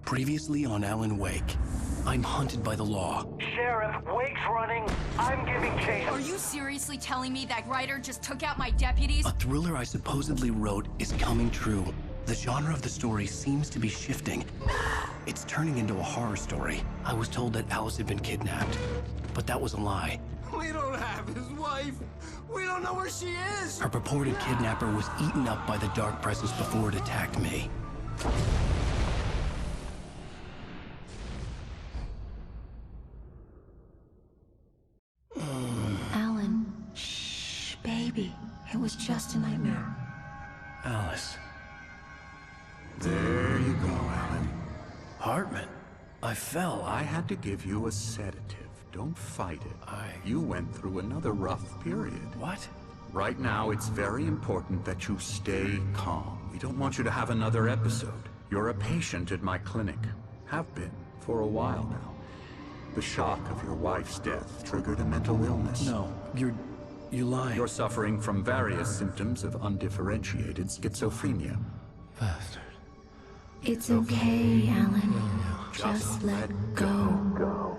Previously on Alan Wake, I'm hunted by the law. Sheriff, Wake's running. I'm giving chase. Are you seriously telling me that writer just took out my deputies? A thriller I supposedly wrote is coming true. The genre of the story seems to be shifting. It's turning into a horror story. I was told that Alice had been kidnapped, but that was a lie. We don't have his wife. We don't know where she is. Her purported kidnapper was eaten up by the dark presence before it attacked me. Alan, shh, baby. It was just a nightmare. Alice. There you go, Alan. Hartman. I fell. I had to give you a sedative. Don't fight it. You went through another rough period. What? Right now, it's very important that you stay calm. We don't want you to have another episode. You're a patient at my clinic. Have been for a while now. The shock of your wife's death triggered a mental illness. No, you're lying. You're suffering from various symptoms of undifferentiated schizophrenia. Bastard. It's okay, Alan. Just let go.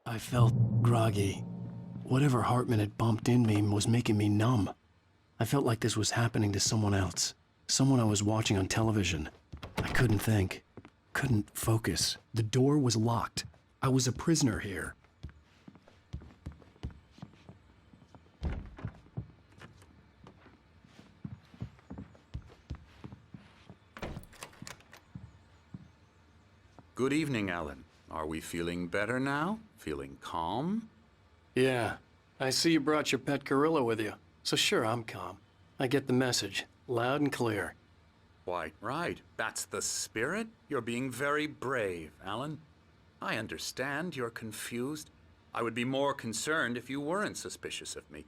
I felt groggy. Whatever Hartman had bumped in me was making me numb. I felt like this was happening to someone else. Someone I was watching on television. I couldn't think. Couldn't focus. The door was locked. I was a prisoner here. Good evening, Alan. Are we feeling better now? Feeling calm? Yeah. I see you brought your pet gorilla with you. So sure, I'm calm. I get the message. Loud and clear. Quite right. That's the spirit. You're being very brave, Alan. I understand you're confused. I would be more concerned if you weren't suspicious of me.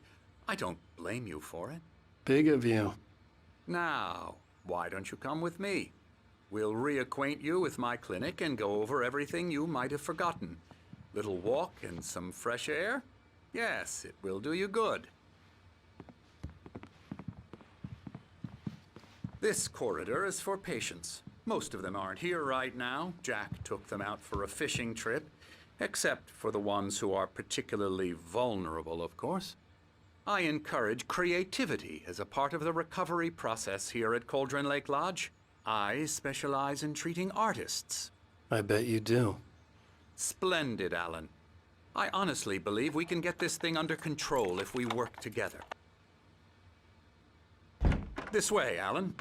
I don't blame you for it. Big of you. Now, why don't you come with me? We'll reacquaint you with my clinic and go over everything you might have forgotten. Little walk and some fresh air? Yes, it will do you good. This corridor is for patients. Most of them aren't here right now. Jack took them out for a fishing trip, except for the ones who are particularly vulnerable, of course. I encourage creativity as a part of the recovery process here at Cauldron Lake Lodge. I specialize in treating artists. I bet you do. Splendid, Alan. I honestly believe we can get this thing under control if we work together. This way, Alan.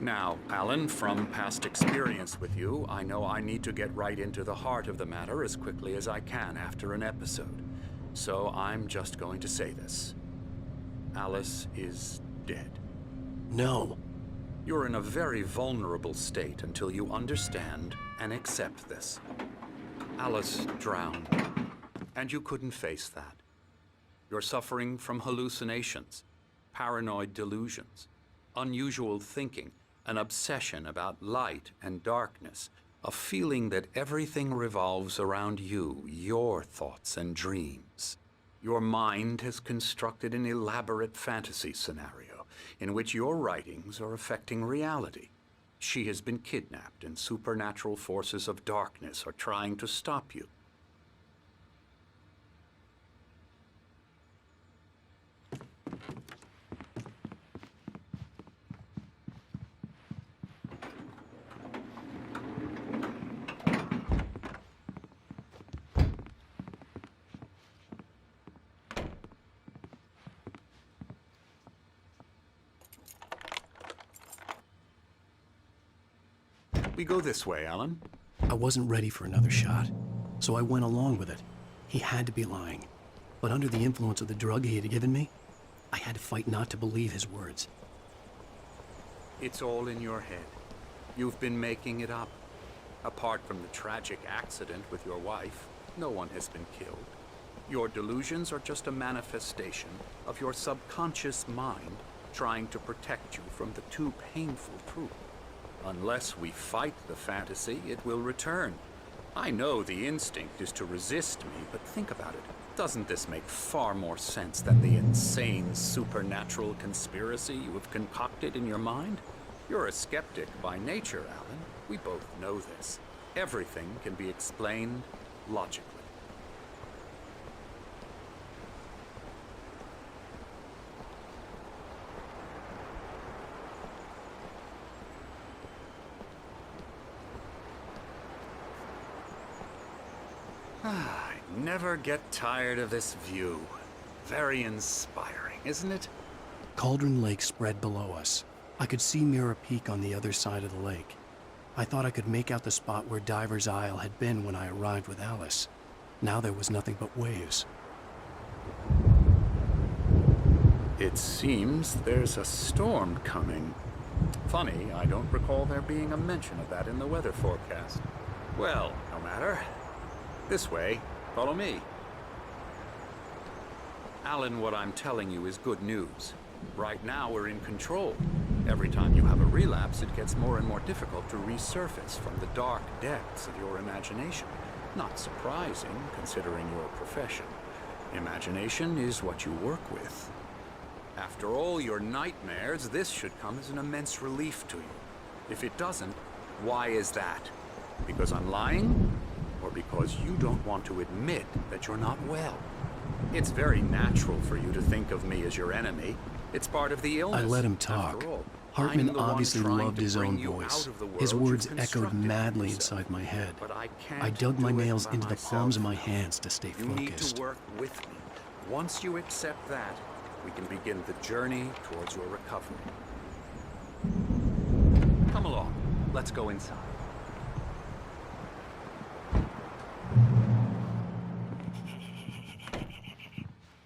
Now, Alan, from past experience with you, I know I need to get right into the heart of the matter as quickly as I can after an episode. So I'm just going to say this. Alice is dead. No. You're in a very vulnerable state until you understand and accept this. Alice drowned, and you couldn't face that. You're suffering from hallucinations, paranoid delusions, unusual thinking, an obsession about light and darkness, a feeling that everything revolves around you, your thoughts and dreams. Your mind has constructed an elaborate fantasy scenario in which your writings are affecting reality. She has been kidnapped and supernatural forces of darkness are trying to stop you. We go this way, Alan. I wasn't ready for another shot, so I went along with it. He had to be lying. But under the influence of the drug he had given me, I had to fight not to believe his words. It's all in your head. You've been making it up. Apart from the tragic accident with your wife, no one has been killed. Your delusions are just a manifestation of your subconscious mind trying to protect you from the too painful truth. Unless we fight the fantasy, it will return. I know the instinct is to resist me, but think about it. Doesn't this make far more sense than the insane supernatural conspiracy you have concocted in your mind? You're a skeptic by nature, Alan. We both know this. Everything can be explained logically. I never get tired of this view. Very inspiring, isn't it? Cauldron Lake spread below us. I could see Mirror Peak on the other side of the lake. I thought I could make out the spot where Diver's Isle had been when I arrived with Alice. Now there was nothing but waves. It seems there's a storm coming. Funny, I don't recall there being a mention of that in the weather forecast. Well, no matter. This way. Follow me. Alan, what I'm telling you is good news. Right now, we're in control. Every time you have a relapse, it gets more and more difficult to resurface from the dark depths of your imagination. Not surprising, considering your profession. Imagination is what you work with. After all your nightmares, this should come as an immense relief to you. If it doesn't, why is that? Because I'm lying? Or because you don't want to admit that you're not well? It's very natural for you to think of me as your enemy. It's part of the illness. I let him talk. Hartman obviously loved his own voice. His words echoed madly inside my head. I dug my nails into the palms of my hands to stay focused. You need to work with me. Once you accept that, we can begin the journey towards your recovery. Come along. Let's go inside.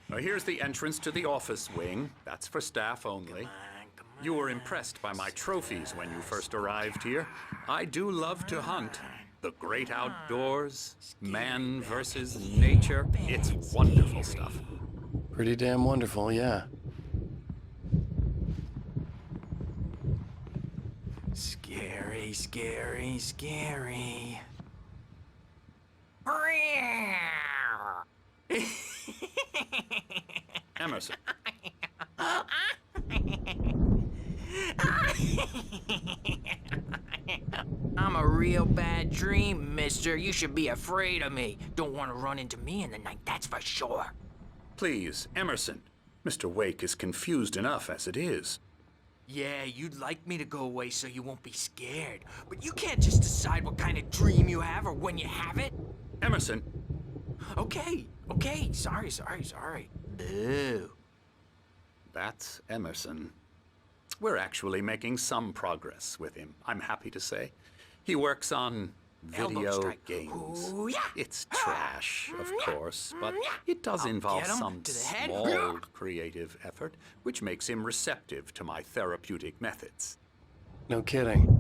Now here's the entrance to the office wing. That's for staff only. You were impressed by my trophies when you first arrived here. I do love to hunt. The great outdoors, man versus nature. It's wonderful stuff. Pretty damn wonderful, yeah. Scary, scary, scary. Emerson. I'm a real bad dream, mister. You should be afraid of me. Don't want to run into me in the night, that's for sure. Please, Emerson. Mr. Wake is confused enough as it is. Yeah, you'd like me to go away so you won't be scared. But you can't just decide what kind of dream you have or when you have it. Emerson. Okay. Sorry. Boo. That's Emerson. We're actually making some progress with him, I'm happy to say. He works on video games. Ooh, yeah. It's trash, of course, but it does involve some small creative effort, which makes him receptive to my therapeutic methods. No kidding.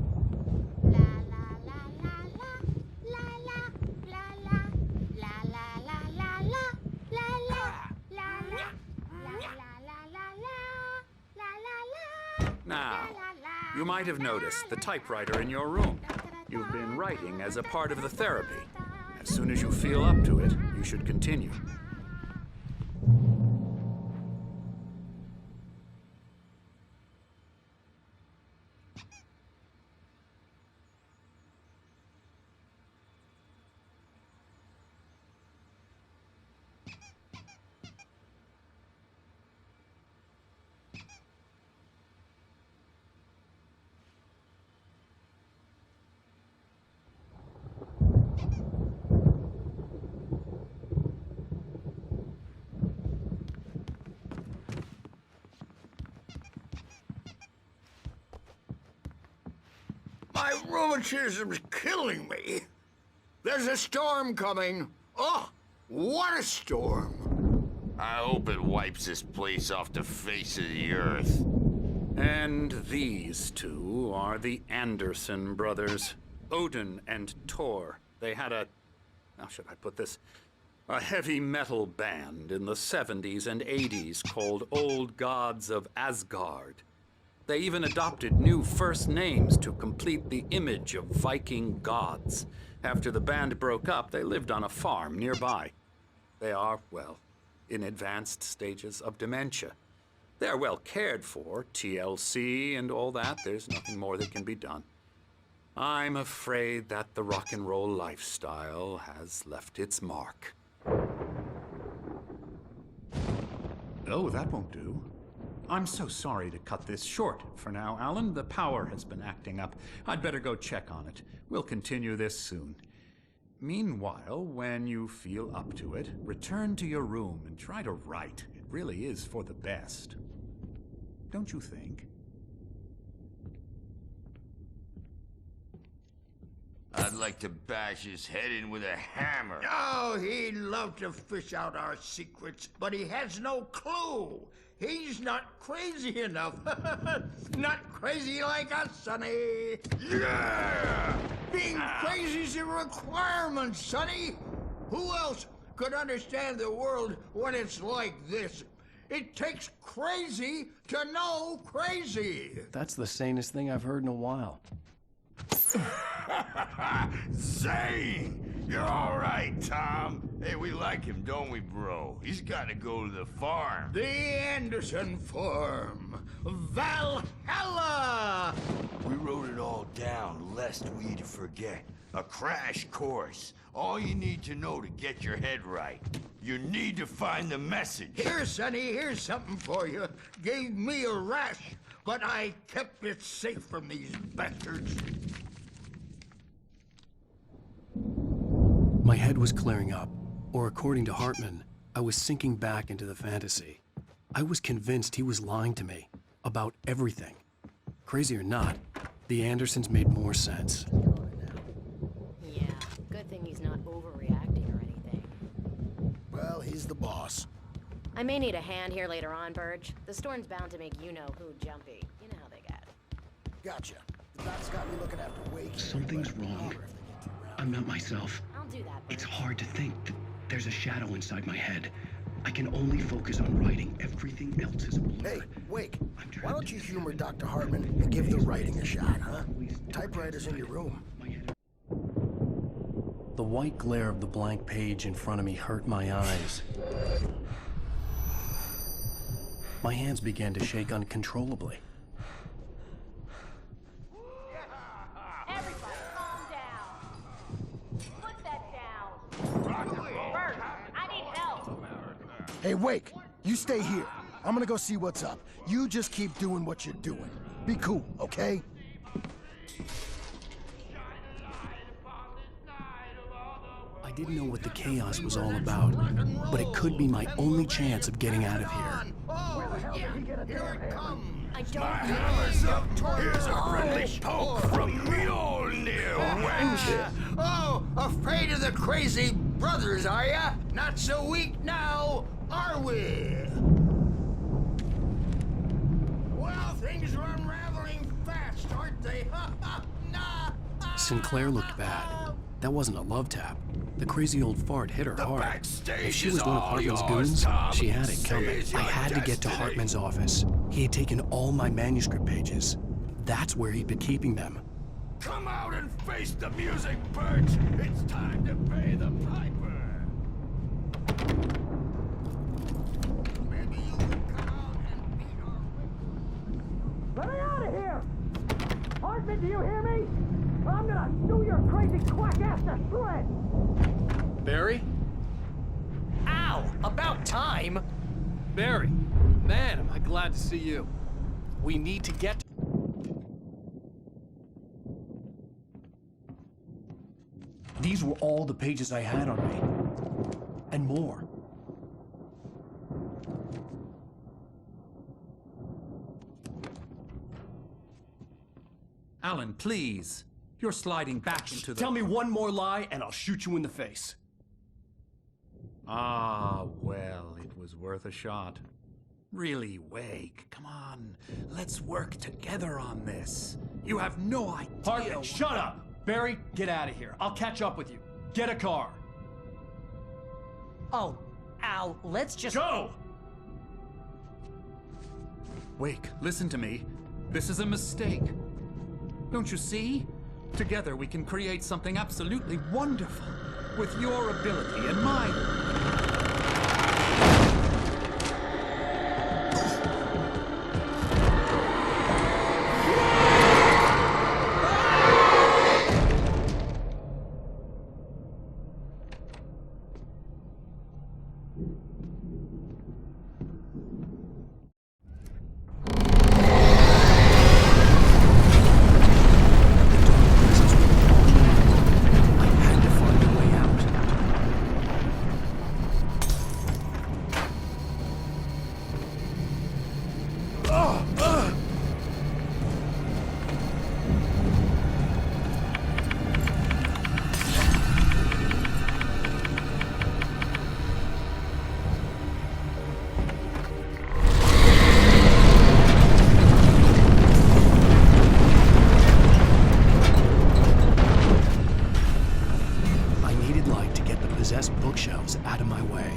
Now, you might have noticed the typewriter in your room. You've been writing as a part of the therapy. As soon as you feel up to it, you should continue. My rheumatism's killing me. There's a storm coming. Oh, what a storm. I hope it wipes this place off the face of the earth. And these two are the Anderson brothers, Odin and Thor. They had how should I put this? A heavy metal band in the 70s and 80s called Old Gods of Asgard. They even adopted new first names to complete the image of Viking gods. After the band broke up, they lived on a farm nearby. They are, well, in advanced stages of dementia. They're well cared for, TLC and all that. There's nothing more that can be done. I'm afraid that the rock and roll lifestyle has left its mark. Oh, that won't do. I'm so sorry to cut this short for now, Alan. The power has been acting up. I'd better go check on it. We'll continue this soon. Meanwhile, when you feel up to it, return to your room and try to write. It really is for the best. Don't you think? I'd like to bash his head in with a hammer. Oh, he'd love to fish out our secrets, but he has no clue. He's not crazy enough. Not crazy like us, Sonny. Yeah! Being crazy's a requirement, Sonny. Who else could understand the world when it's like this? It takes crazy to know crazy. That's the sanest thing I've heard in a while. Zane! You're all right, Tom. Hey, we like him, don't we, bro? He's got to go to the farm. The Anderson Farm. Valhalla! We wrote it all down, lest we forget. A crash course. All you need to know to get your head right. You need to find the message. Here, Sonny, here's something for you. Gave me a rash, but I kept it safe from these bastards. My head was clearing up, or according to Hartman, I was sinking back into the fantasy. I was convinced he was lying to me about everything. Crazy or not, the Andersons made more sense. Yeah, good thing he's not overreacting or anything. Well, he's the boss. I may need a hand here later on, Burge. The storm's bound to make you-know-who jumpy. You know how they get. Gotcha. The doc's got me looking after Wake. Something's wrong. I'm not myself. I'll do that, Burge. It's hard to think. There's a shadow inside my head. I can only focus on writing. Everything else is a blur. Hey, Wake, why don't you humor Dr. Hartman and give the writing a shot, huh? Typewriter's in your room. The white glare of the blank page in front of me hurt my eyes. My hands began to shake uncontrollably. Everybody, calm down. Put that down. Bert, I need help. Hey, Wake, you stay here. I'm gonna go see what's up. You just keep doing what you're doing. Be cool, okay? I didn't know what the chaos was all about, but it could be my only chance of getting out of here. Here it comes. I don't My hammer's up. Here's a friendly poke from Mjolnir, wench. Oh, afraid of the crazy brothers, are ya? Not so weak now, are we? Well, things are unraveling fast, aren't they? Sinclair looked bad. That wasn't a love tap. The crazy old fart hit her hard. backstage If she is was one of all Hartman's yours, goons, Tom. she had it coming. Seize I your had to get to destiny. Hartman's office. He had taken all my manuscript pages. That's where he'd been keeping them. Come out and face the music, Birch. It's time to pay the piper. Maybe you can come out and beat our way. Let me out of here! Hartman, do you hear me? I'm gonna do your crazy quack ass to shreds! Barry? Ow! About time! Barry! Man, am I glad to see you. We need to get... These were all the pages I had on me. And more. Alan, please. You're sliding back into the... Tell me one more lie and I'll shoot you in the face. Ah, well, it was worth a shot. Really, Wake, come on. Let's work together on this. You have no idea. Hartman, shut up! Barry, get out of here. I'll catch up with you. Get a car. Oh, Al, let's just... Go! Wake, listen to me. This is a mistake. Don't you see? Together we can create something absolutely wonderful. With your ability and mine. Bookshelves out of my way.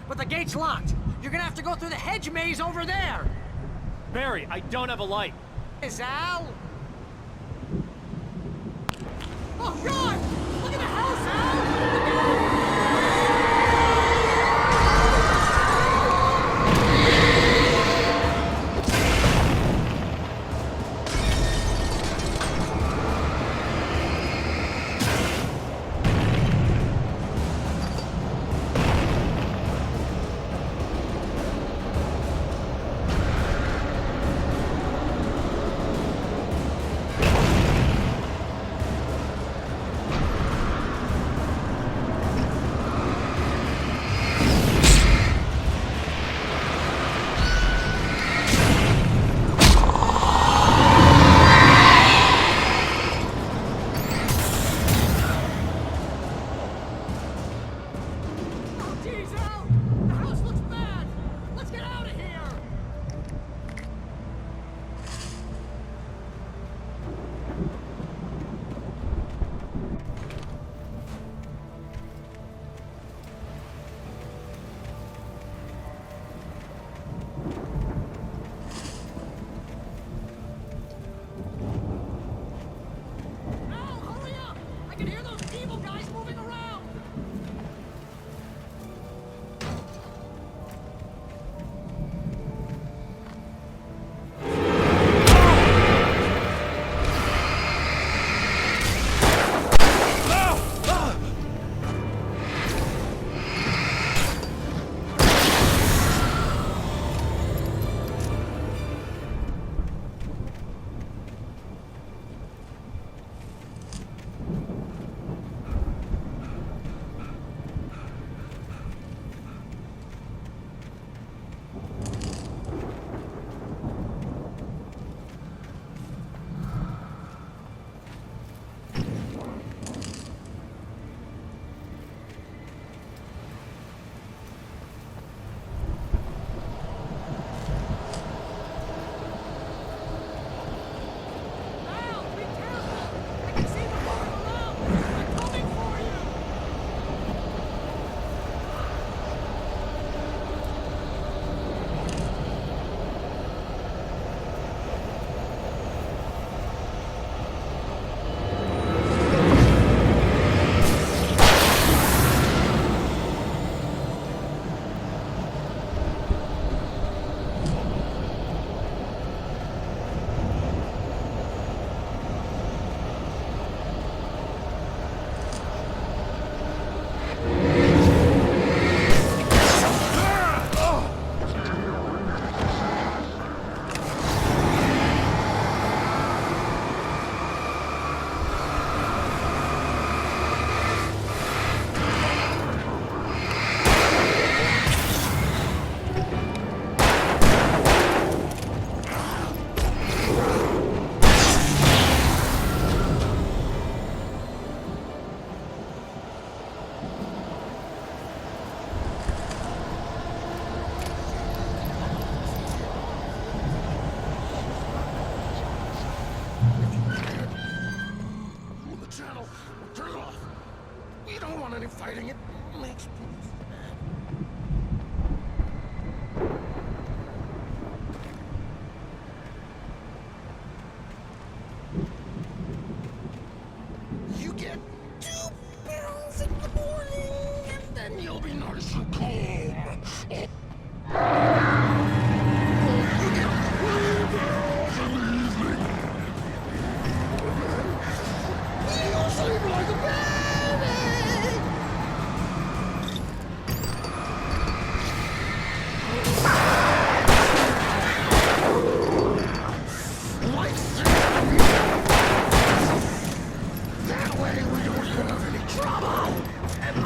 but the gate's locked. You're gonna have to go through the hedge maze over there. Barry, I don't have a light. Is Al? Oh, God! Look at the house, Al! Look out! want any fighting. It makes me You get 2 pills in the morning, and then you'll be nice and calm. You get 3 pills in the evening. You'll sleep like a baby. Like that way we don't have any trouble. And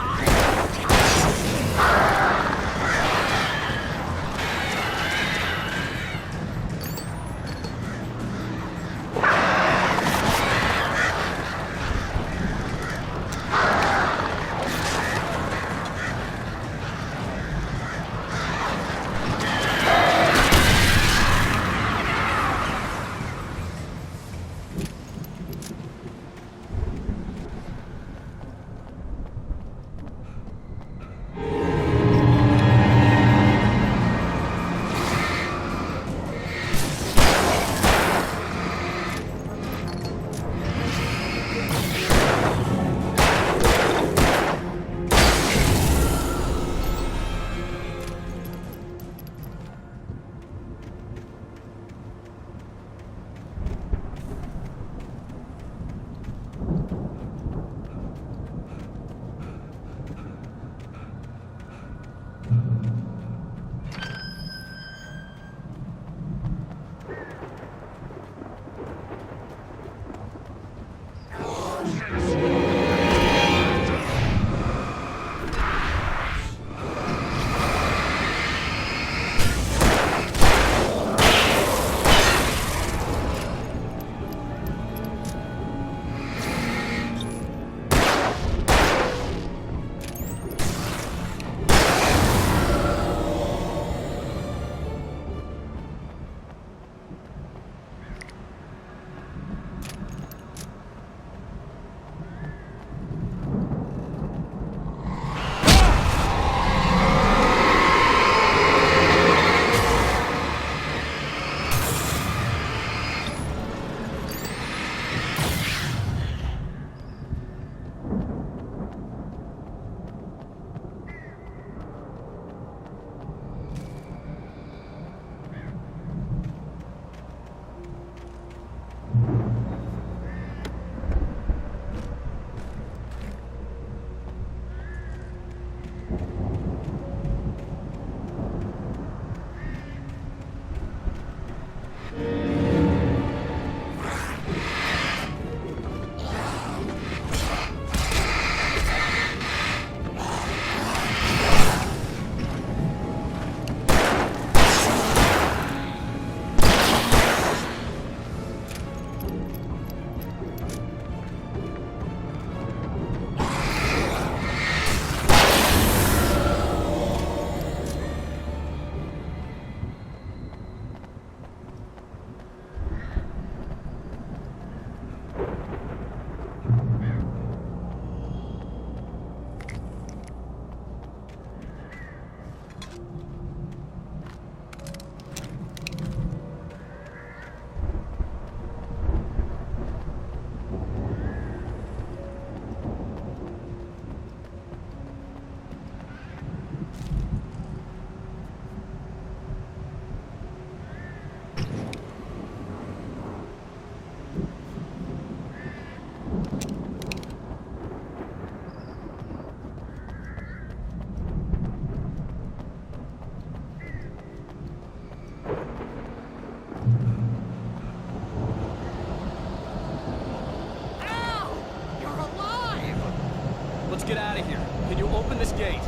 Let's get out of here. Can you open this gate?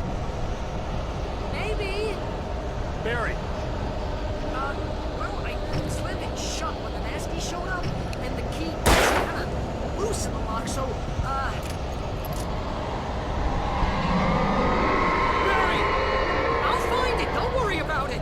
Maybe. Barry. Well, I slammed it shut when the nasty showed up, and the key was kind of loose in the lock, so, Barry! I'll find it, don't worry about it!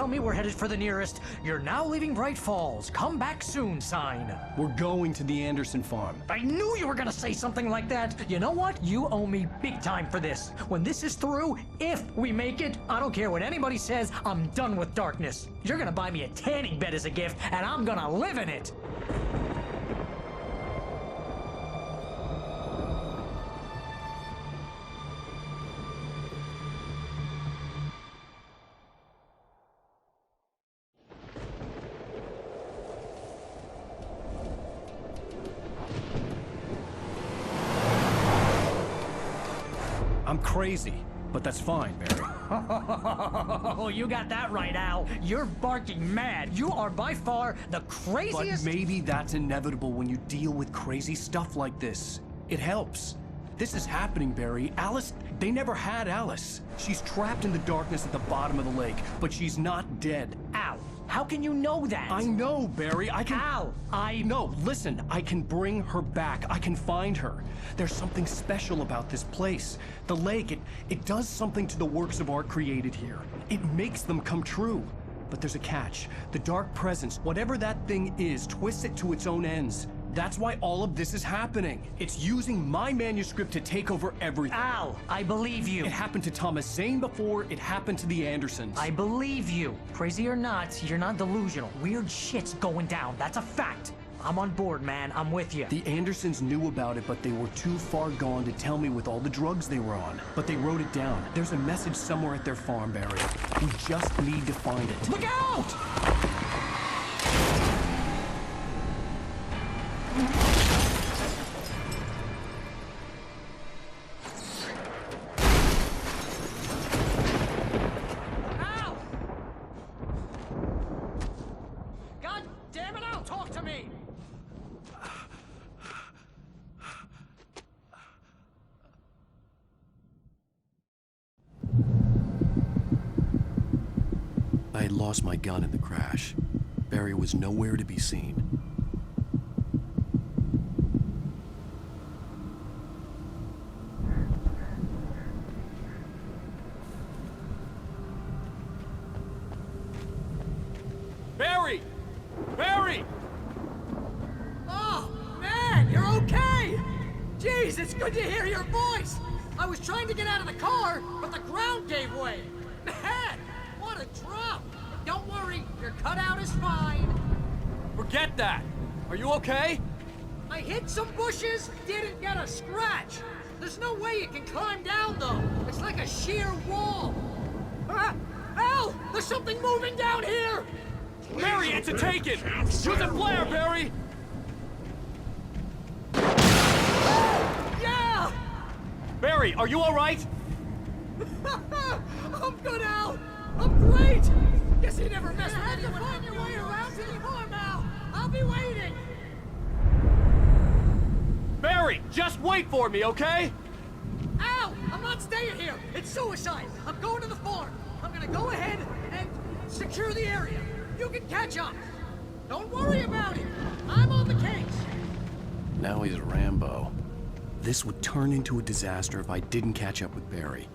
tell me we're headed for the nearest "You're now leaving Bright Falls. Come back soon" sign. We're going to the Anderson farm. I knew you were gonna say something like that. You know what? You owe me big time for this. When this is through, if we make it, I don't care what anybody says, I'm done with darkness. You're gonna buy me a tanning bed as a gift, and I'm gonna live in it. I'm crazy, but that's fine, Barry. Oh, you got that right, Al. You're barking mad. You are by far the craziest... But maybe that's inevitable when you deal with crazy stuff like this. It helps. This is happening, Barry. Alice, they never had Alice. She's trapped in the darkness at the bottom of the lake, but she's not dead. Al, how can you know that? I know, Barry. I can... Al, No, listen. I can bring her back. I can find her. There's something special about this place. The lake, it does something to the works of art created here. It makes them come true. But there's a catch. The dark presence, whatever that thing is, twists it to its own ends. That's why all of this is happening. It's using my manuscript to take over everything. Al, I believe you. It happened to Thomas Zane before, it happened to the Andersons. I believe you. Crazy or not, you're not delusional. Weird shit's going down. That's a fact. I'm on board, man. I'm with you. The Andersons knew about it, but they were too far gone to tell me with all the drugs they were on. But they wrote it down. There's a message somewhere at their farm, Barry. We just need to find it. Look out! I had lost my gun in the crash. Barry was nowhere to be seen. Barry! Barry! Oh, man, you're okay! Jeez, it's good to hear your voice! I was trying to get out of the car, but the ground gave way. Man, what a drop! Don't worry, your cutout is fine. Forget that! Are you okay? I hit some bushes, didn't get a scratch. There's no way you can climb down, though. It's like a sheer wall. Al! There's something moving down here! Barry, it's a take-it! Use a flare, Barry! Yeah! Barry, are you alright? I'm good, Al! I'm great! Guess you never messed with anyone. You find your way around to the farm, Al! I'll be waiting! Barry, just wait for me, okay? Al! I'm not staying here! It's suicide! I'm going to the farm! I'm gonna go ahead and secure the area. You can catch up. Don't worry about it. I'm on the case. Now he's a Rambo. This would turn into a disaster if I didn't catch up with Barry.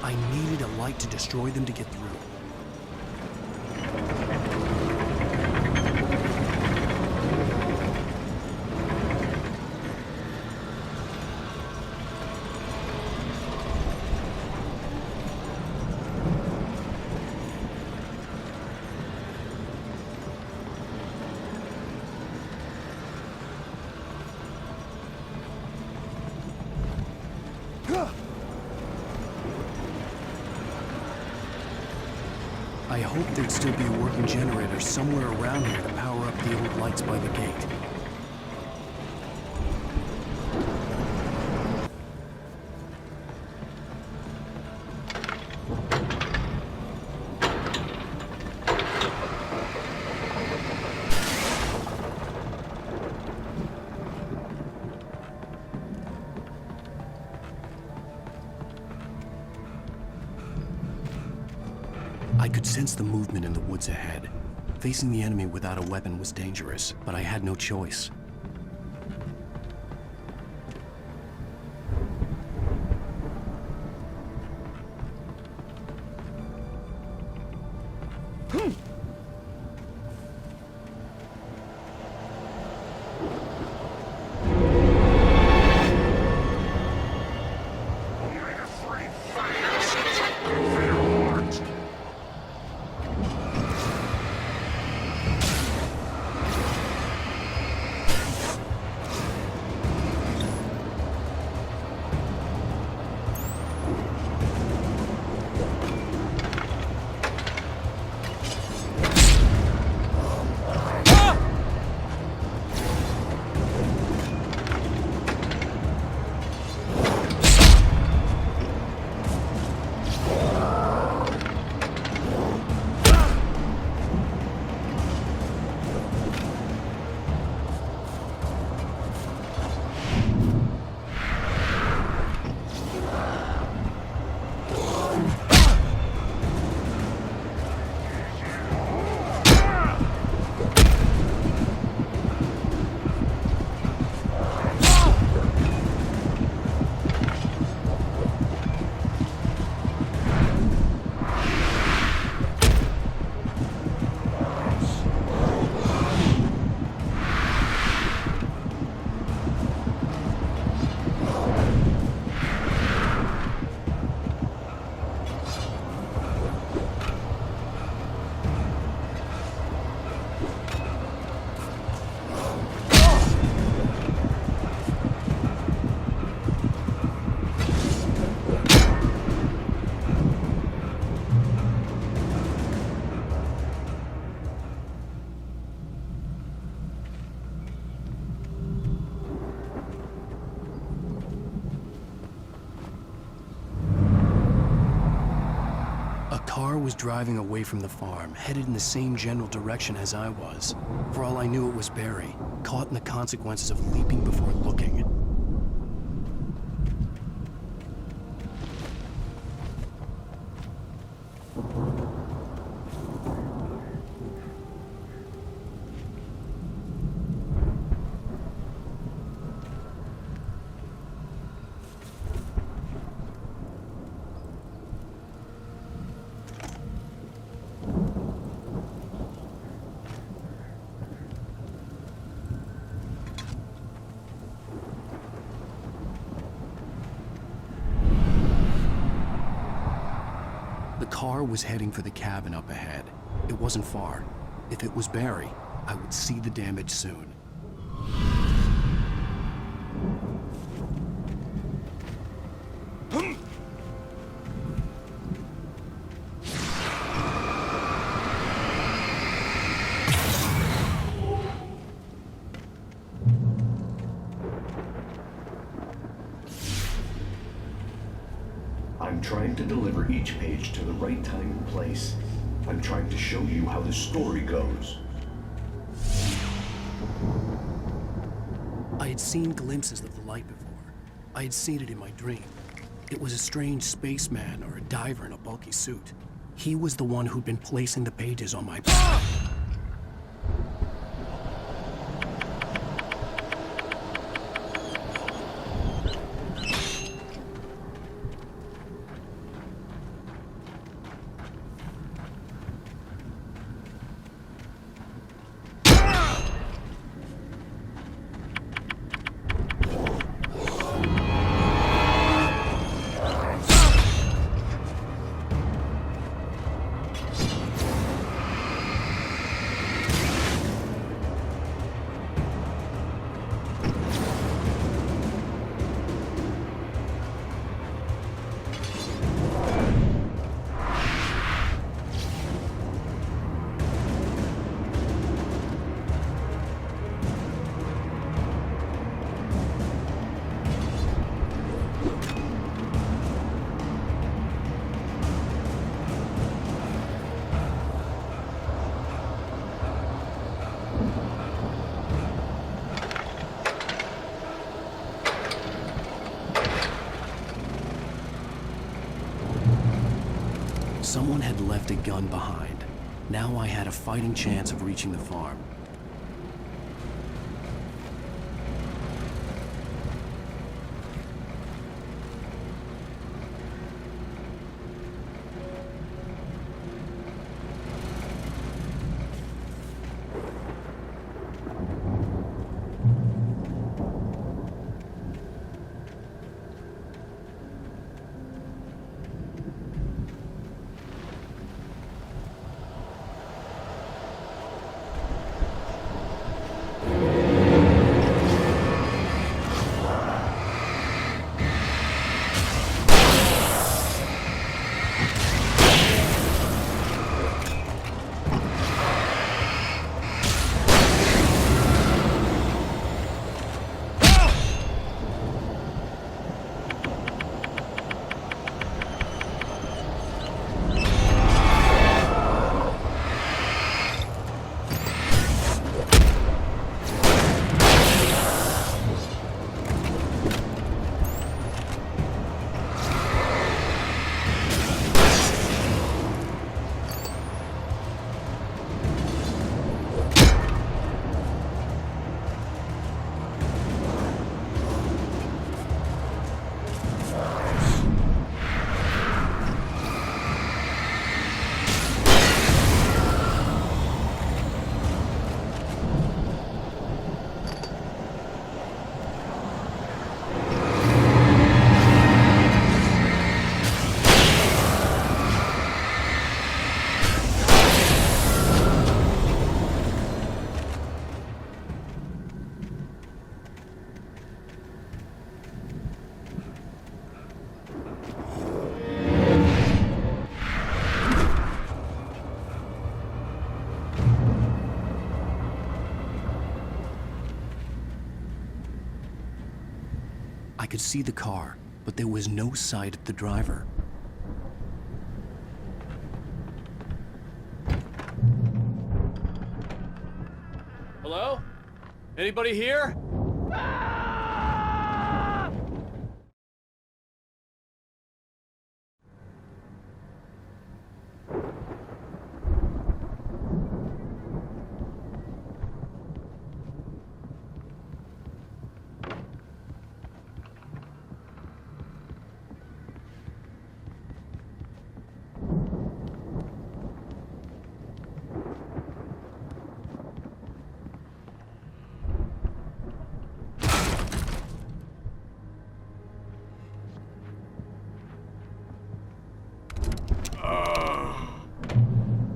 I needed a light to destroy them to get through. I hoped there'd still be a working generator somewhere around here to power up the old lights by the gate. I could sense the movement in the woods ahead. Facing the enemy without a weapon was dangerous, but I had no choice. Was driving away from the farm, headed in the same general direction as I was. For all I knew, it was Barry, caught in the consequences of leaping before looking. The car was heading for the cabin up ahead. It wasn't far. If it was Barry, I would see the damage soon. I'm trying to deliver each page to the right time and place. I'm trying to show you how the story goes. I had seen glimpses of the light before. I had seen it in my dream. It was a strange spaceman or a diver in a bulky suit. He was the one who'd been placing the pages on my back. Someone had left a gun behind. Now I had a fighting chance of reaching the farm. I could see the car, but there was no sight of the driver. Hello? Anybody here?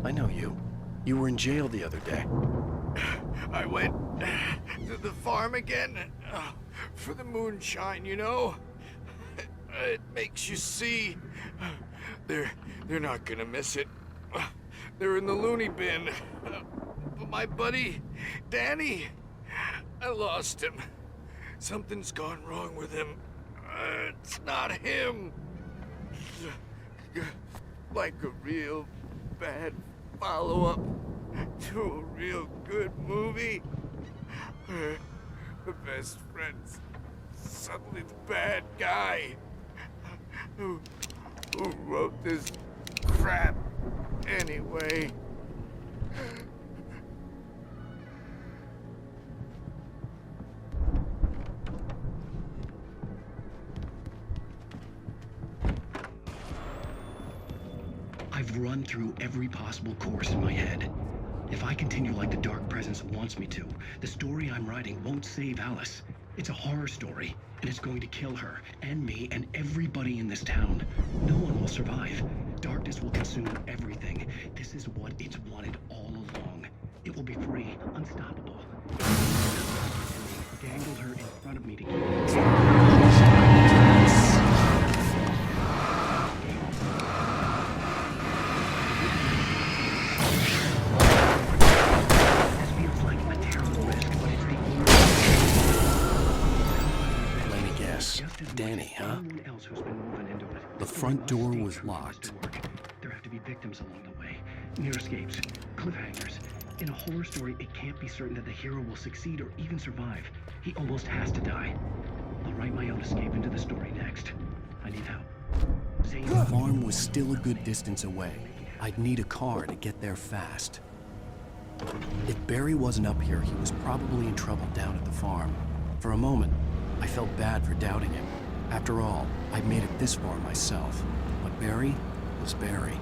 I know you. You were in jail the other day. I went to the farm again for the moonshine, you know? It makes you see. They're not gonna miss it. They're in the loony bin. But my buddy, Danny, I lost him. Something's gone wrong with him. It's not him. Like a real bad follow-up to a real good movie. The best friend's suddenly the bad guy. Who wrote this crap anyway? I've run through every possible course in my head. If I continue like the Dark Presence wants me to, the story I'm writing won't save Alice. It's a horror story, and it's going to kill her, and me, and everybody in this town. No one will survive. Darkness will consume everything. This is what it's wanted all along. It will be free, unstoppable. Dangled her in front of me to keep it. Danny, huh? The front door was locked. There have to be victims along the way. Near escapes, cliffhangers. In a horror story, it can't be certain that the hero will succeed or even survive. He almost has to die. I'll write my own escape into the story next. I need help. The farm was still a good distance away. I'd need a car to get there fast. If Barry wasn't up here, he was probably in trouble down at the farm. For a moment, I felt bad for doubting him. After all, I'd made it this far myself. But Barry was Barry.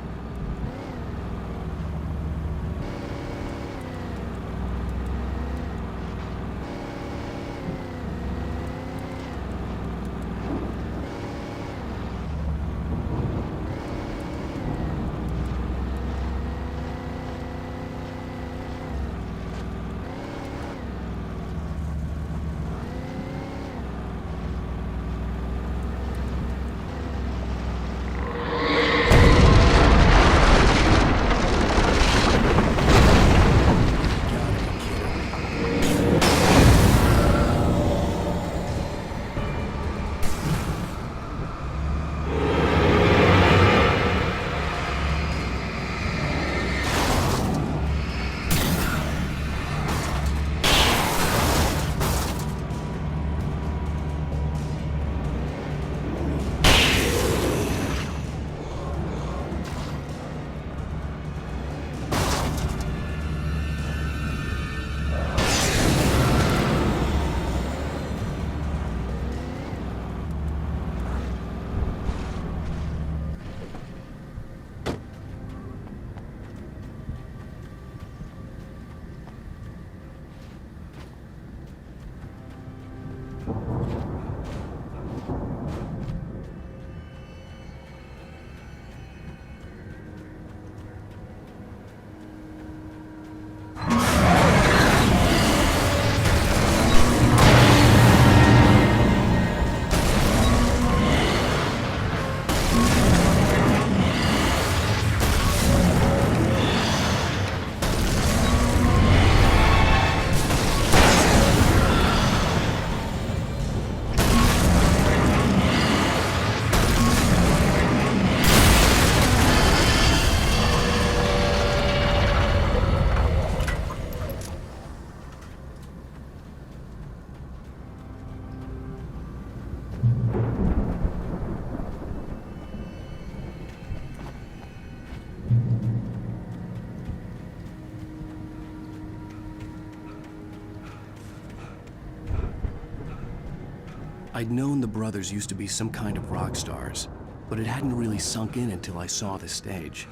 I'd known the brothers used to be some kind of rock stars, but it hadn't really sunk in until I saw the stage.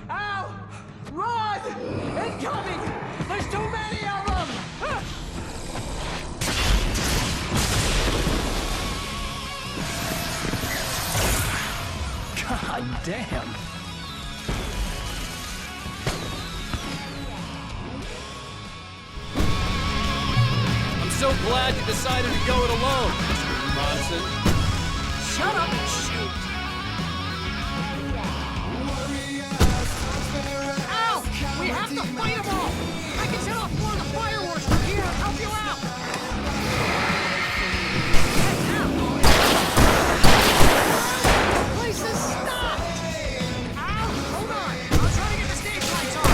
Ow! Run! Incoming! There's too many of them! God damn! So glad you decided to go it alone, Mr. Monson. Shut up and shoot! Ow! We have to fight them all! I can set off more of the fireworks from here and help you out! The place is stopped! Ow! Hold on! I'll try to get the stage lights on!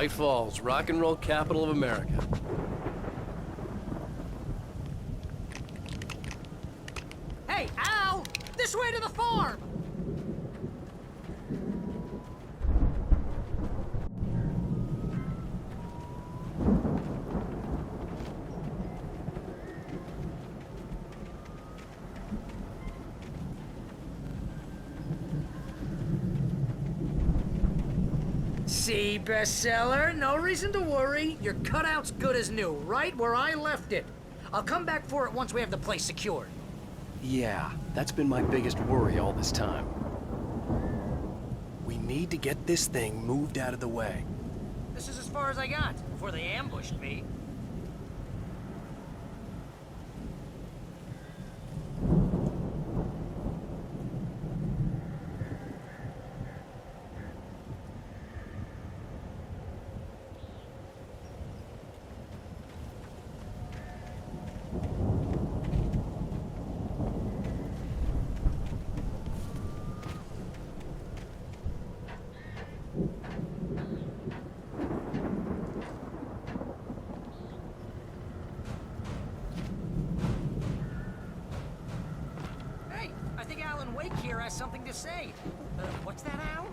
Great Falls, rock and roll capital of America. Hey, Al! This way to the farm! See, bestseller? No reason to worry. Your cutout's good as new, right where I left it. I'll come back for it once we have the place secured. Yeah, that's been my biggest worry all this time. We need to get this thing moved out of the way. This is as far as I got before they ambushed me. Here has something to say. What's that, Al?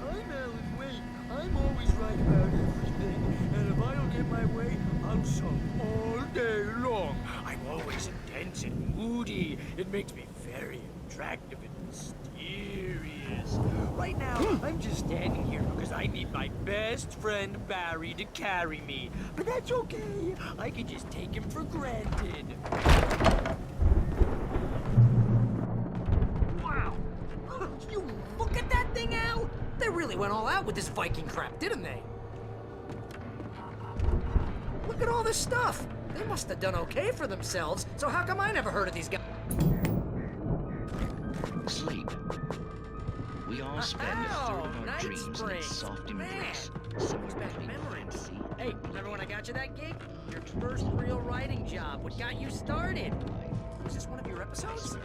I'm Alan Wake. I'm always right about everything. And if I don't get my way, I'll sulk all day long. I'm always intense and moody. It makes me very attractive and mysterious. Right now, I'm just standing here because I need my best friend Barry to carry me. But that's okay. I can just take him for granted. You look at that thing, Al! They really went all out with this Viking crap, didn't they? Look at all this stuff! They must have done okay for themselves, so how come I never heard of these guys? Sleep. We all spend a third of our dreams in its soft embrace. Special memories. Hey, remember when I got you that gig? Your first real writing job. What got you started? Was this one of your episodes?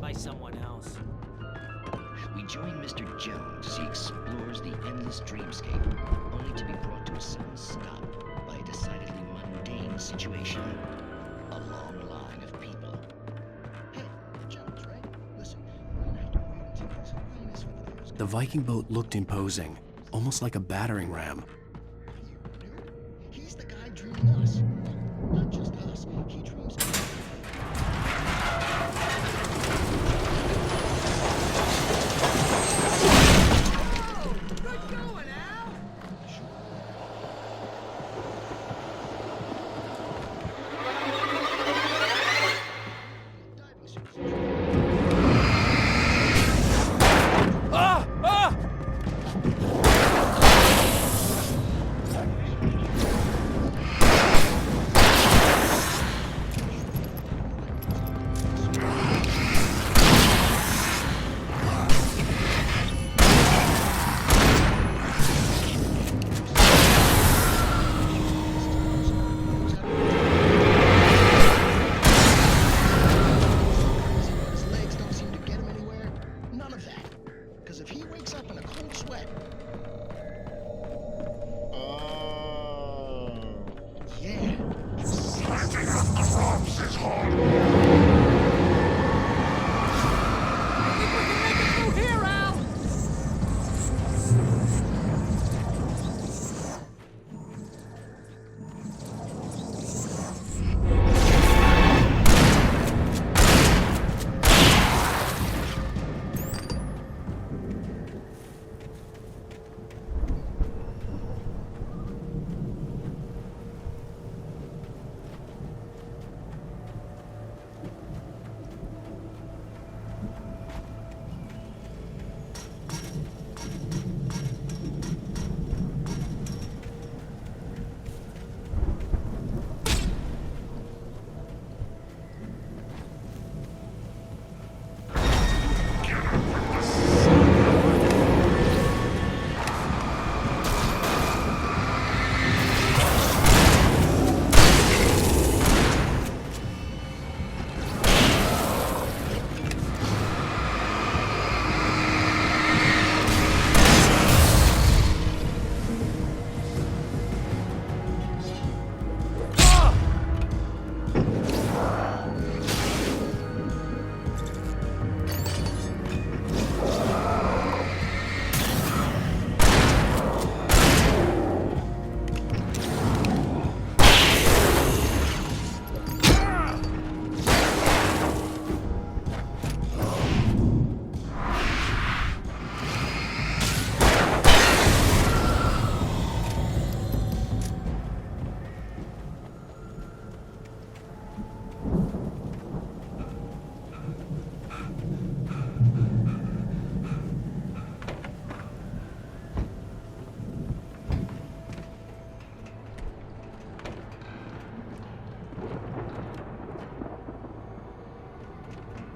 By someone else. We join Mr. Jones as he explores the endless dreamscape, only to be brought to a sudden stop by a decidedly mundane situation. A long line of people. Hey, Jones, right? Listen, we're gonna have to wait until there's awareness with those. The Viking boat looked imposing, almost like a battering ram. He's the guy dreaming us. Not just us. He dreams.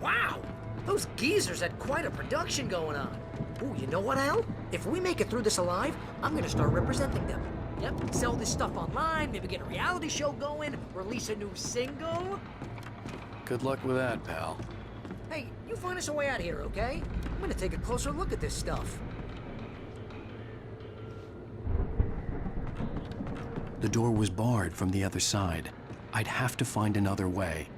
Wow! Those geezers had quite a production going on. Ooh, you know what, Al? If we make it through this alive, I'm gonna start representing them. Yep, sell this stuff online, maybe get a reality show going, release a new single. Good luck with that, pal. Hey, you find us a way out of here, okay? I'm gonna take a closer look at this stuff. The door was barred from the other side. I'd have to find another way.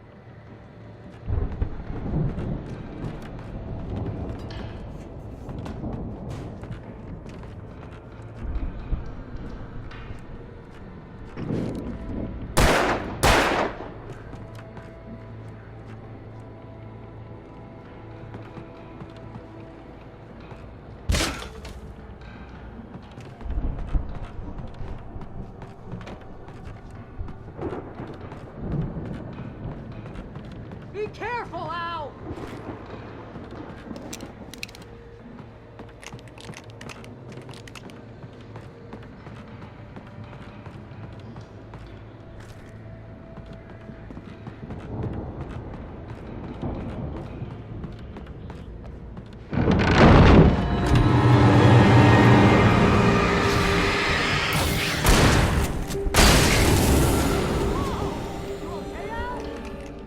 Be careful, Al!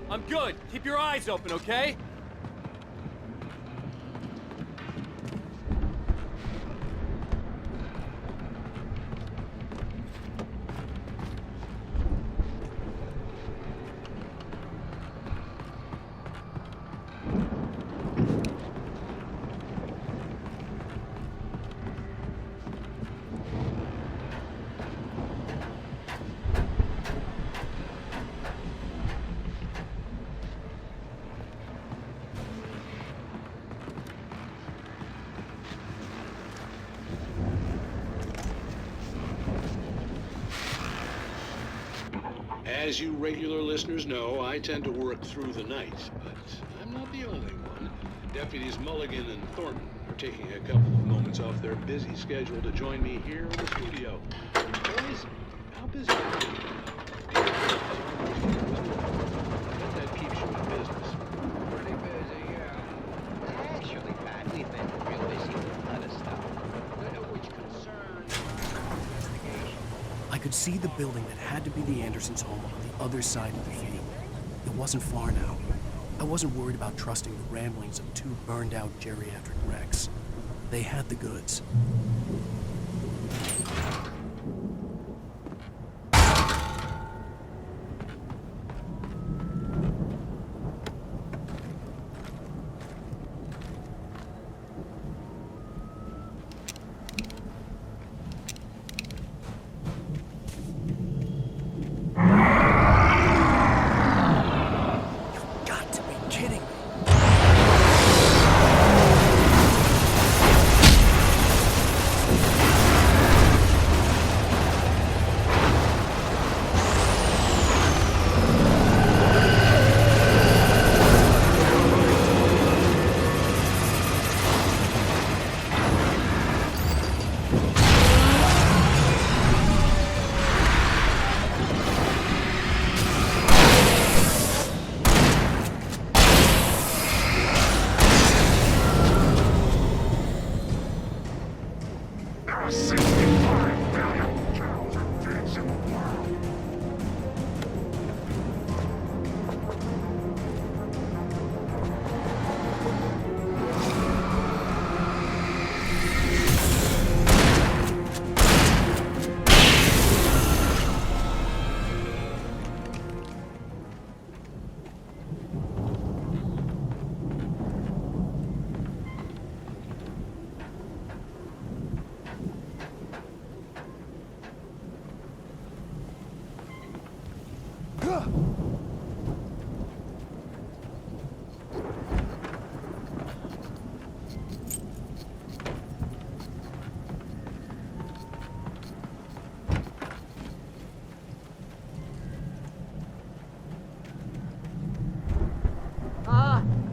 I'm good. Keep your eyes open, okay? As you regular listeners know, I tend to work through the night, but I'm not the only one. Deputies Mulligan and Thornton are taking a couple of moments off their busy schedule to join me here in the studio. Boys, how busy are you? That keeps you in business. Pretty busy, yeah. Actually, Pat, we've been real busy with other stuff. Which concerns investigation. I could see the building that had to be the Andersons' home on the other side of the field. It wasn't far now. I wasn't worried about trusting the ramblings of two burned-out geriatric wrecks. They had the goods.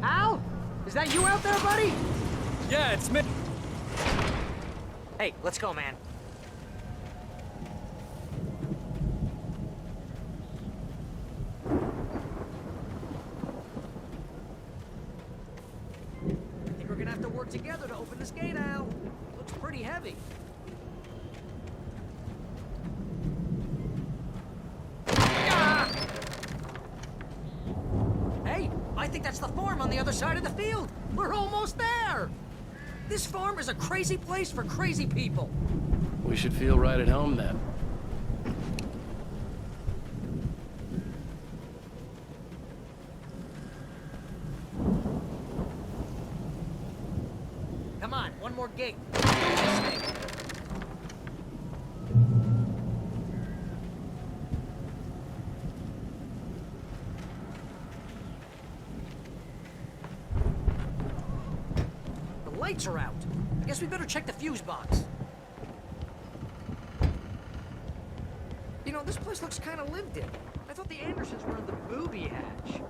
Al? Is that you out there, buddy? Yeah, it's me. Hey, let's go, man. have to work together to open this gate, Al. Looks pretty heavy. Hey, I think that's the farm on the other side of the field. We're almost there. This farm is a crazy place for crazy people. We should feel right at home then. Come on, one more gate. The lights are out. I guess we better check the fuse box. You know, this place looks kind of lived in. I thought the Andersons were in the booby hatch.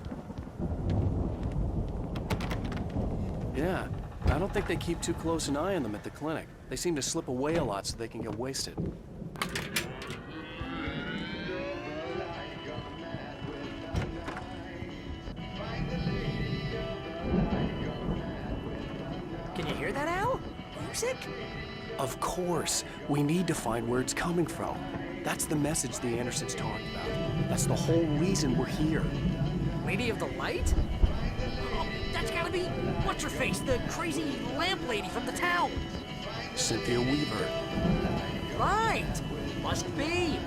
Yeah, I don't think they keep too close an eye on them at the clinic. They seem to slip away a lot so they can get wasted. Can you hear that, Al? Music? Of course. We need to find where it's coming from. That's the message the Andersons talked about. That's the whole reason we're here. Lady of the Light? Oh, that's gotta be... What's-her-face? The crazy lamp lady from the town. Cynthia Weaver. Right! Must be.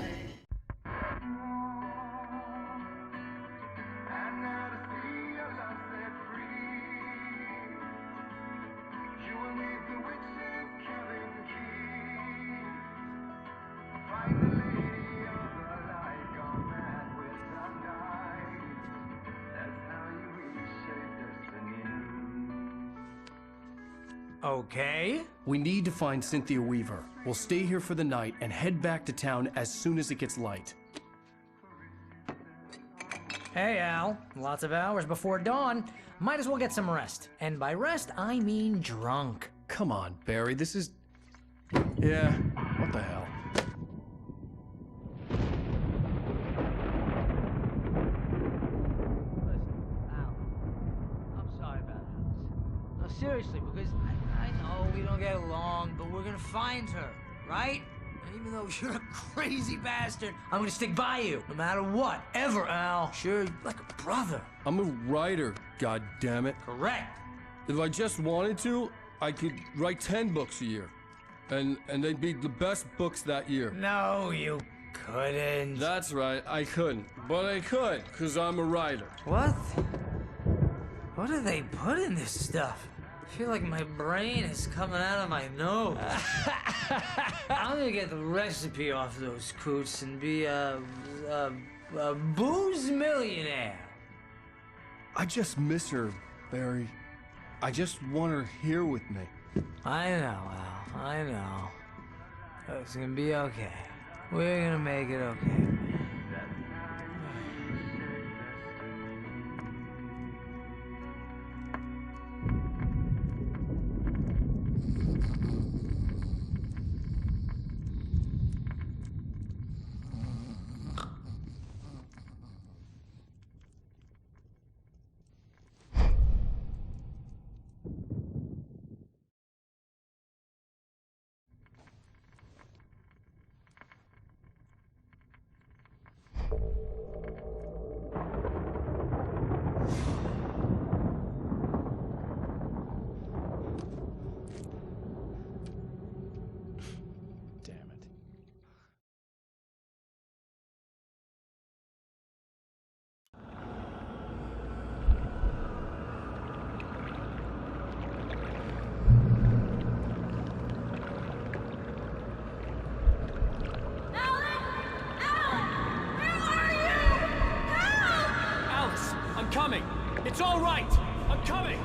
Okay. We need to find Cynthia Weaver. We'll stay here for the night and head back to town as soon as it gets light. Hey, Al. Lots of hours before dawn. Might as well get some rest. And by rest, I mean drunk. Come on, Barry, this is... Yeah, what the hell? I'm sorry about this. No, seriously, because I know we don't get along, but we're gonna find her, right? And even though you're a crazy bastard, I'm gonna stick by you, no matter what, ever, Al. Sure, like a brother. I'm a writer, goddammit. Correct. If I just wanted to, I could write 10 books a year. And they'd be the best books that year. No, you couldn't. That's right, I couldn't. But I could, because I'm a writer. What? What do they put in this stuff? I feel like my brain is coming out of my nose. I'm gonna get the recipe off those coots and be a booze millionaire. I just miss her, Barry. I just want her here with me. I know, Al. I know. It's gonna be okay. We're gonna make it okay. It's all right! I'm coming!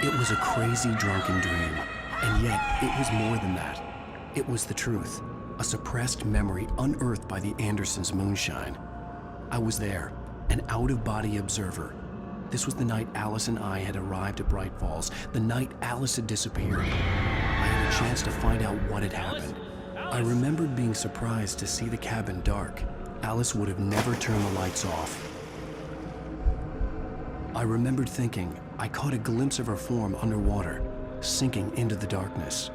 It was a crazy, drunken dream. And yet, it was more than that. It was the truth. A suppressed memory unearthed by the Andersons' moonshine. I was there, an out-of-body observer. This was the night Alice and I had arrived at Bright Falls, the night Alice had disappeared. I had a chance to find out what had happened. I remembered being surprised to see the cabin dark. Alice would have never turned the lights off. I remembered thinking I caught a glimpse of her form underwater. sinking into the darkness.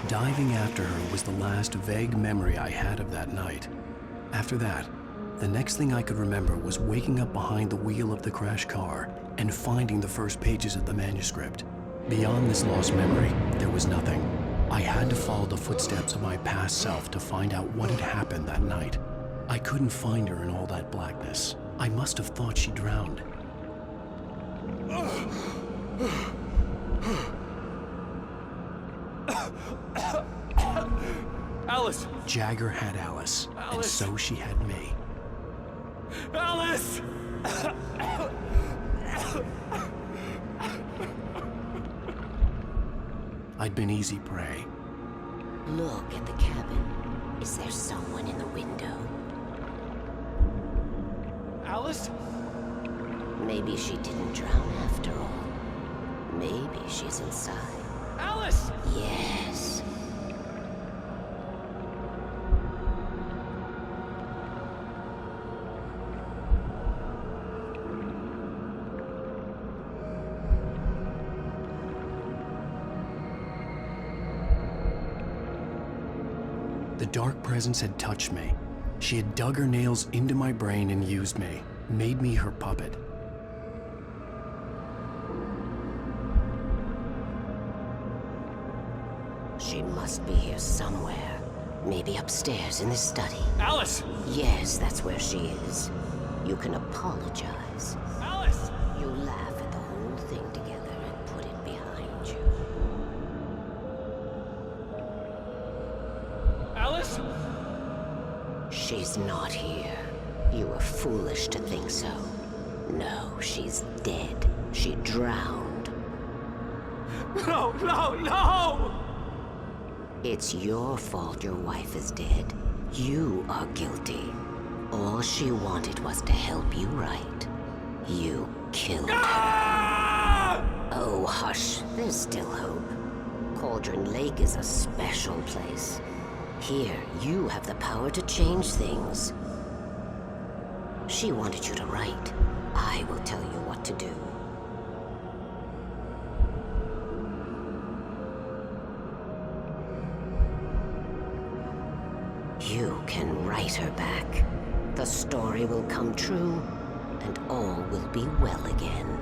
Diving after her was the last vague memory I had of that night. After that, the next thing I could remember was waking up behind the wheel of the crashed car and finding the first pages of the manuscript. Beyond this lost memory, there was nothing. I had to follow the footsteps of my past self to find out what had happened that night. I couldn't find her in all that blackness. I must have thought she drowned. Alice! Jagger had Alice, and so she had me. Alice! I'd been easy prey. Look at the cabin. Is there someone in the window? Alice? Maybe she didn't drown after all. Maybe she's inside. Alice! Yes. The dark presence had touched me. She had dug her nails into my brain and used me, made me her puppet. She must be here somewhere. Maybe upstairs in the study. Alice! Yes, that's where she is. You can apologize. Alice! You laugh at the whole thing together and put it behind you. Alice? She's not here. You were foolish to think so. No, she's dead. She drowned. No, no, no! It's your fault your wife is dead. You are guilty. All she wanted was to help you right. You killed her. Oh, hush. There's still hope. Cauldron Lake is a special place. Here, you have the power to change things. She wanted you to write. I will tell you what to do. You can write her back. The story will come true, and all will be well again.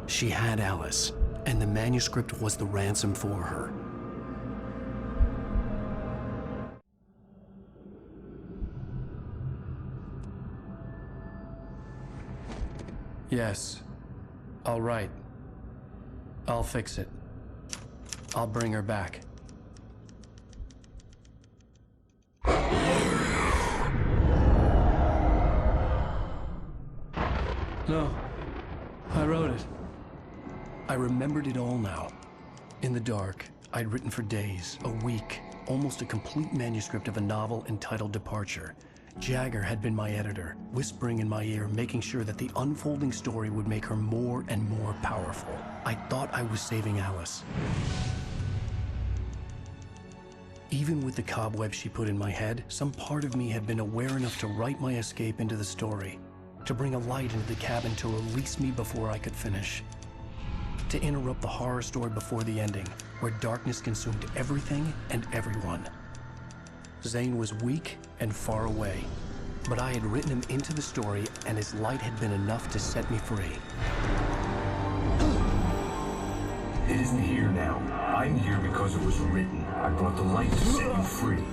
She had Alice, and the manuscript was the ransom for her. Yes. All right. I'll fix it. I'll bring her back. No. I wrote it. I remembered it all now. In the dark, I'd written for days, a week, almost a complete manuscript of a novel entitled Departure. Jagger had been my editor, whispering in my ear, making sure that the unfolding story would make her more and more powerful. I thought I was saving Alice. Even with the cobwebs she put in my head, some part of me had been aware enough to write my escape into the story, to bring a light into the cabin to release me before I could finish, to interrupt the horror story before the ending, where darkness consumed everything and everyone. Zane was weak and far away, but I had written him into the story, and his light had been enough to set me free. It isn't here now. I'm here because it was written. I brought the light to set you free.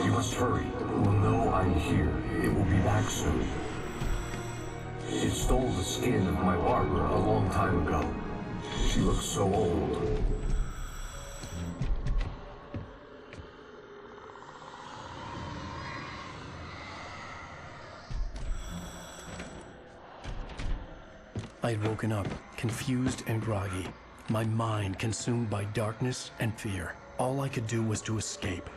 You must hurry. It will know I'm here. It will be back soon. It stole the skin of my Barbara a long time ago. She looks so old. I had woken up, confused and groggy, my mind consumed by darkness and fear. All I could do was to escape.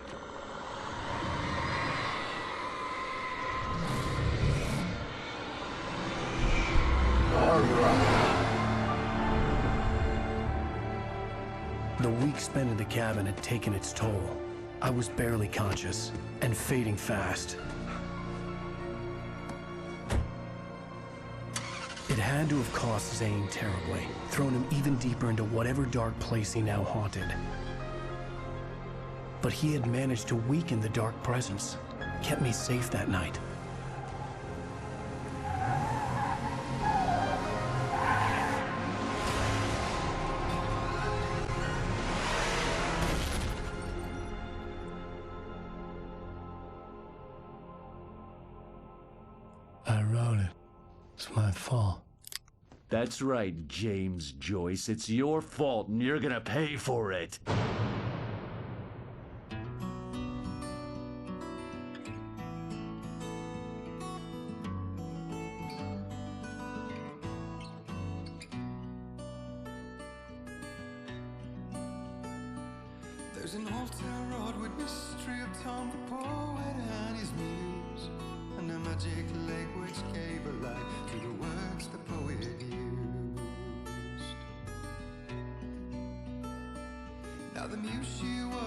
The week spent in the cabin had taken its toll. I was barely conscious, and fading fast. It had to have cost Zane terribly, thrown him even deeper into whatever dark place he now haunted. But he had managed to weaken the dark presence, kept me safe that night. I wrote it. It's my fault. That's right, James Joyce. It's your fault, and you're gonna pay for it. There's an old town road with mystery of Tom the poet and his muse, and a magic lake which gave a light to the words the poet used. Now the muse she was